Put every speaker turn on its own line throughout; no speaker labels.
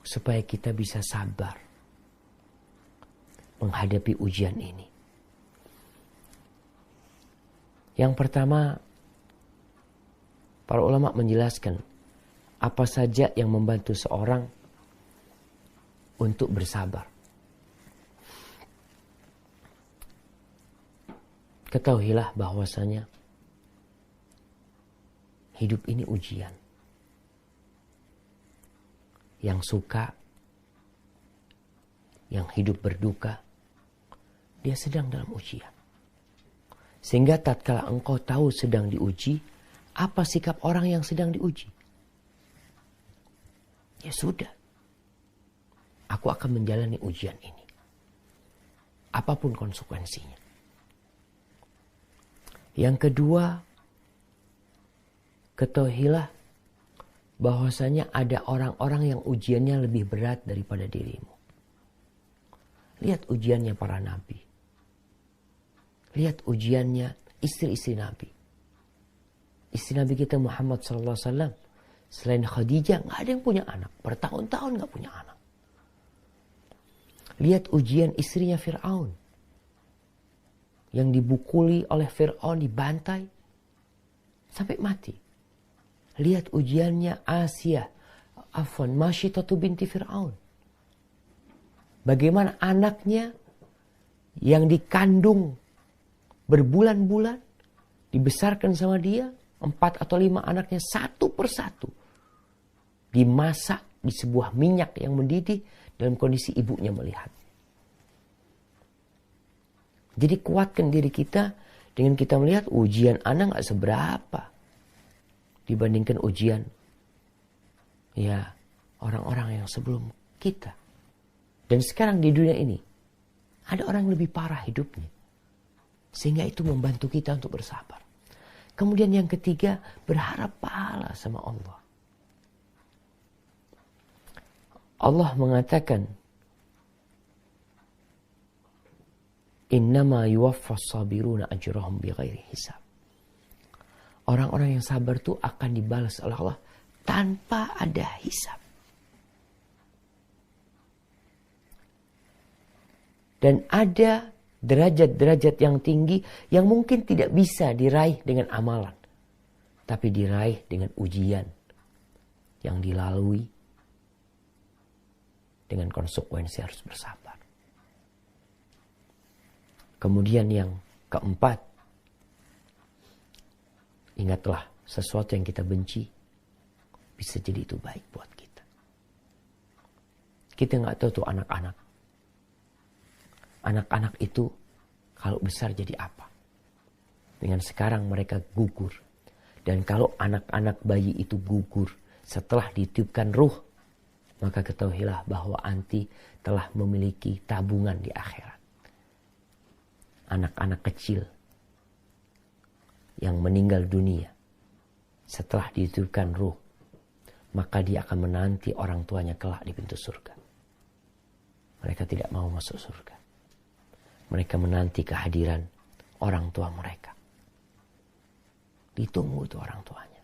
supaya kita bisa sabar menghadapi ujian ini. Yang pertama, para ulama menjelaskan apa saja yang membantu seorang untuk bersabar. Ketahuilah bahwasanya hidup ini ujian. Yang suka, yang hidup berduka, dia sedang dalam ujian. Sehingga tatkala engkau tahu sedang diuji, apa sikap orang yang sedang diuji? Ya sudah, aku akan menjalani ujian ini. Apapun konsekuensinya. Yang kedua, ketahuilah bahwasanya ada orang-orang yang ujiannya lebih berat daripada dirimu. Lihat ujiannya para nabi. Lihat ujiannya istri-istri nabi. Istri nabi kita Muhammad SAW, selain Khadijah, gak ada yang punya anak. Bertahun-tahun gak punya anak. Lihat ujian istrinya Fir'aun. Yang dibukuli oleh Fir'aun, dibantai sampai mati. Lihat ujiannya Asia, Masyitatu binti Fir'aun. Bagaimana anaknya yang dikandung berbulan-bulan, dibesarkan sama dia, 4 atau 5 anaknya satu persatu. Dimasak di sebuah minyak yang mendidih dalam kondisi ibunya melihat. Jadi kuatkan diri kita dengan kita melihat ujian anak gak seberapa dibandingkan ujian ya orang-orang yang sebelum kita. Dan sekarang di dunia ini ada orang yang lebih parah hidupnya, sehingga itu membantu kita untuk bersabar. Kemudian yang ketiga, berharap pahala sama Allah. Allah mengatakan, innama yuwaffas sabiruna ajrahum bighairi hisab. Orang-orang yang sabar itu akan dibalas oleh Allah tanpa ada hisab. Dan ada derajat-derajat yang tinggi yang mungkin tidak bisa diraih dengan amalan, tapi diraih dengan ujian yang dilalui dengan konsekuensi harus bersabar. Kemudian yang keempat, ingatlah sesuatu yang kita benci bisa jadi itu baik buat kita. Kita nggak tahu tuh anak-anak. Anak-anak itu kalau besar jadi apa? Dengan sekarang mereka gugur. Dan kalau anak-anak bayi itu gugur setelah ditiupkan ruh, maka ketahuilah bahwa anti telah memiliki tabungan di akhirat. Anak-anak kecil yang meninggal dunia setelah ditiupkan ruh, maka dia akan menanti orang tuanya kelak di pintu surga. Mereka tidak mau masuk surga. Mereka menanti kehadiran orang tua mereka. Ditunggu itu orang tuanya.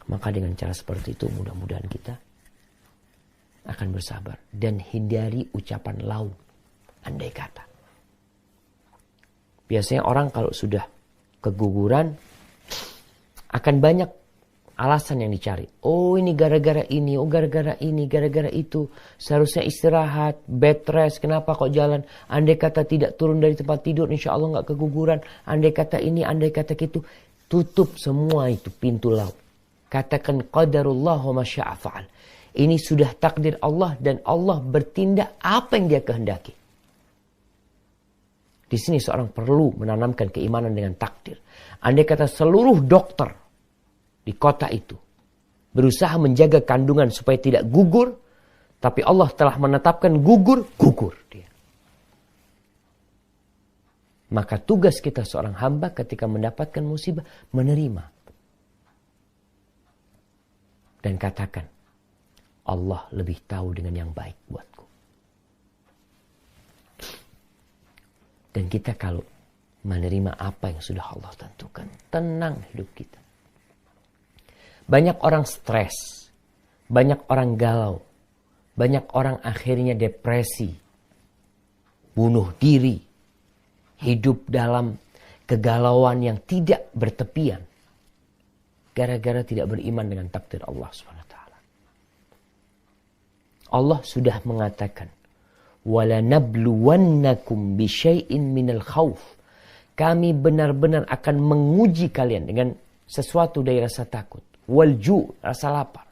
Maka dengan cara seperti itu mudah-mudahan kita akan bersabar. Dan hindari ucapan lau, andai kata. Biasanya orang kalau sudah keguguran akan banyak alasan yang dicari. Oh ini gara-gara ini, oh gara-gara ini, gara-gara itu. Seharusnya istirahat, bed rest, kenapa kok jalan? Andai kata tidak turun dari tempat tidur, insya Allah gak keguguran. Andai kata ini, andai kata gitu. Tutup semua itu pintu laut. Katakan qadarullah wa masya'a fa'al. Ini sudah takdir Allah dan Allah bertindak apa yang dia kehendaki. Di sini seorang perlu menanamkan keimanan dengan takdir. Andai kata seluruh dokter di kota itu berusaha menjaga kandungan supaya tidak gugur, tapi Allah telah menetapkan gugur dia. Maka tugas kita seorang hamba ketika mendapatkan musibah menerima dan katakan, Allah lebih tahu dengan yang baik buatku. Dan kita kalau menerima apa yang sudah Allah tentukan, tenang hidup kita. Banyak orang stres Banyak orang galau. Banyak orang akhirnya depresi. Bunuh diri. Hidup dalam kegalauan yang tidak bertepian. Gara-gara tidak beriman dengan takdir Allah SWT. Allah sudah mengatakan, وَلَنَبْلُوَنَّكُمْ بِشَيْءٍ مِّنَ الْخَوْفِ. Kami benar-benar akan menguji kalian dengan sesuatu dari rasa takut. Wal-ju', rasa lapar.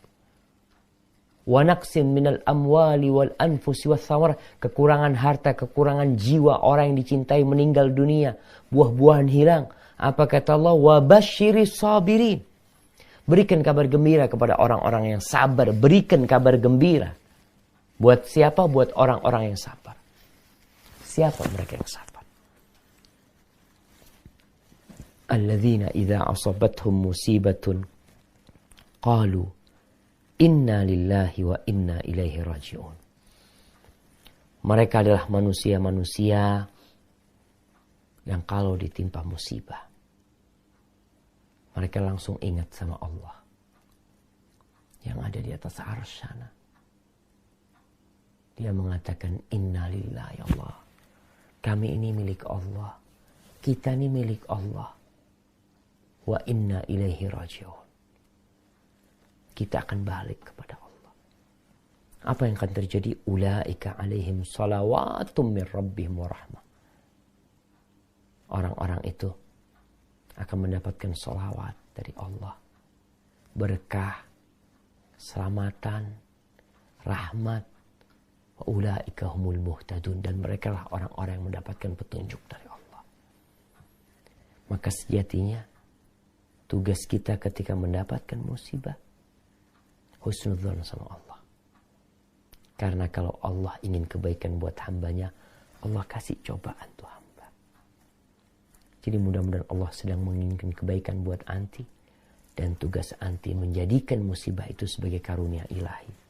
وَنَقْسٍ مِّنَ الْأَمْوَالِ وَالْأَنْفُسِ وَالثَّمَرَةِ. Kekurangan harta, kekurangan jiwa, orang yang dicintai meninggal dunia. Buah-buahan hilang. Apa kata Allah? وَبَشِّرِ الصَّابِرِينَ. Berikan kabar gembira kepada orang-orang yang sabar. Berikan kabar gembira. Buat siapa? Buat orang-orang yang sabar. Siapa mereka yang sabar? Alladzina idza asabathum musibatun qalu inna lillahi wa inna ilaihi raji'un. Mereka adalah manusia-manusia yang kalau ditimpa musibah, mereka langsung ingat sama Allah yang ada di atas arsy sana. Dia mengatakan, inna lillahi ya Allah. Kami ini milik Allah. Kita ini milik Allah. Wa inna ilaihi raji'un. Kita akan balik kepada Allah. Apa yang akan terjadi? Ulaika alaihim salawatum min rabbihim wa rahmah. Orang-orang itu akan mendapatkan salawat dari Allah. Berkah, selamatan, rahmat. Ulaika humul muhtadun. Dan mereka lah orang-orang yang mendapatkan petunjuk dari Allah. Maka sejatinya tugas kita ketika mendapatkan musibah, husnudzon sama Allah. Karena kalau Allah ingin kebaikan buat hambanya, Allah kasih cobaan tuh hamba. Jadi mudah-mudahan Allah sedang menginginkan kebaikan buat anti. Dan tugas anti menjadikan musibah itu sebagai karunia ilahi.